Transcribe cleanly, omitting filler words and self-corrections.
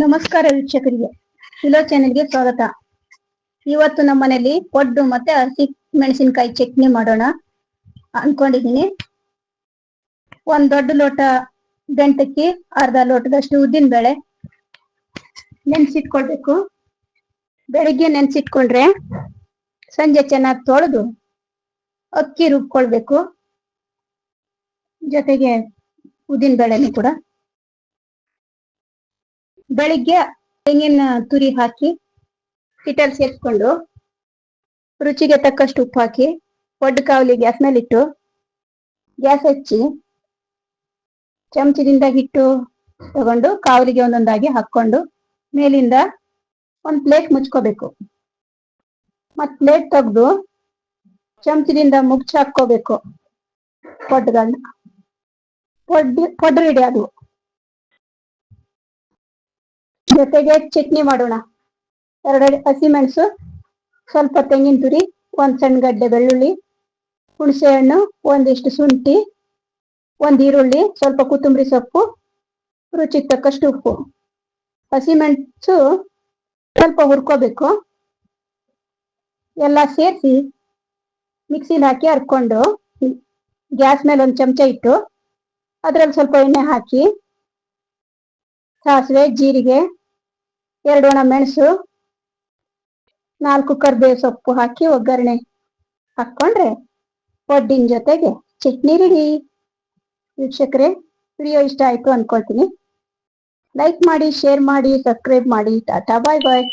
ನಮಸ್ಕಾರ ವೀಕ್ಷಕರಿಗೆ, ಫಿಲೋ ಚಾನೆಲ್ಗೆ ಸ್ವಾಗತ. ಇವತ್ತು ನಮ್ಮ ಮನೆಯಲ್ಲಿ ಪಡ್ಡು ಮತ್ತೆ ಹಸಿ ಮೆಣಸಿನಕಾಯಿ ಚಟ್ನಿ ಮಾಡೋಣ ಅನ್ಕೊಂಡಿದೀನಿ. ಒಂದ್ ದೊಡ್ಡ ಲೋಟ ಗಂಟಕ್ಕಿ, ಅರ್ಧ ಲೋಟದಷ್ಟು ಉದ್ದಿನ ಬೇಳೆ ನೆನ್ಸಿಟ್ಕೊಳ್ಬೇಕು. ಬೆಳಿಗ್ಗೆ ನೆನ್ಸಿಟ್ಕೊಂಡ್ರೆ ಸಂಜೆ ಚೆನ್ನಾಗಿ ತೊಳೆದು ಅಕ್ಕಿ ರುಬ್ಕೊಳ್ಬೇಕು. ಜೊತೆಗೆ ಉದ್ದಿನ ಬೇಳೆನೂ ಕೂಡ ಬೆಳಿಗ್ಗೆ ತೆಂಗಿನ ತುರಿ ಹಾಕಿ ಹಿಟ್ಟಲ್ಲಿ ಸೇರಿಸ್ಕೊಂಡು ರುಚಿಗೆ ತಕ್ಕಷ್ಟು ಉಪ್ಪು ಹಾಕಿ ಒಡ್ಡು ಕಾವಲಿ ಗ್ಯಾಸ್ ಮೇಲೆ ಇಟ್ಟು ಗ್ಯಾಸ್ ಹಚ್ಚಿ ಚಮಚದಿಂದ ಹಿಟ್ಟು ತಗೊಂಡು ಕಾವಲಿಗೆ ಒಂದೊಂದಾಗಿ ಹಾಕೊಂಡು ಮೇಲಿಂದ ಒಂದು ಪ್ಲೇಟ್ ಮುಚ್ಕೋಬೇಕು. ಮತ್ ಪ್ಲೇಟ್ ತೆಗೆದು ಚಮಚದಿಂದ ಮುಚ್ಚಿ ಹಾಕೋಬೇಕು. ಪಡ್ಡುಗಳನ್ನ ಪಡ್ಡು ರೆಡಿ ಅದು. ಜೊತೆಗೆ ಚಟ್ನಿ ಮಾಡೋಣ. 2 ಹಸಿಮೆಣಸು, ಸ್ವಲ್ಪ ತೆಂಗಿನ ತುರಿ, 1 ಸಣ್ಣ ಗಡ್ಡೆ ಬೆಳ್ಳುಳ್ಳಿ, ಹುಣಸೆ ಹಣ್ಣು, ಒಂದಿಷ್ಟು ಶುಂಠಿ, 1 ಈರುಳ್ಳಿ, ಸ್ವಲ್ಪ ಕೊತ್ತಂಬರಿ ಸೊಪ್ಪು, ರುಚಿಗೆ ತಕ್ಕಷ್ಟು ಉಪ್ಪು. ಹಸಿಮೆಣಸು ಸ್ವಲ್ಪ ಹುರ್ಕೋಬೇಕು. ಎಲ್ಲ ಸೇರಿಸಿ ಮಿಕ್ಸಿಲಿ ಹಾಕಿ ಹರ್ಕೊಂಡು ಗ್ಯಾಸ್ ಮೇಲೆ 1 ಚಮಚ ಇಟ್ಟು ಅದ್ರಲ್ಲಿ ಸ್ವಲ್ಪ ಎಣ್ಣೆ ಹಾಕಿ ಸಾಸಿವೆ, ಜೀರಿಗೆ, 2 ಒಣ ಮೆಣಸು, 4 ಕರಿಬೇವು ಸೊಪ್ಪು ಹಾಕಿ ಒಗ್ಗರಣೆ ಹಾಕೊಂಡ್ರೆ ಪಡ್ಡಿನ ಜೊತೆಗೆ ಚಟ್ನಿ ರೆಡಿ. ವೀಕ್ಷಕರೇ, ವಿಡಿಯೋ ಇಷ್ಟ ಆಯ್ತು ಅನ್ಕೊಳ್ತೀನಿ. ಲೈಕ್ ಮಾಡಿ, ಶೇರ್ ಮಾಡಿ, ಸಬ್ಸ್ಕ್ರೈಬ್ ಮಾಡಿ. ಟಾಟಾ, ಬಾಯ್ ಬಾಯ್.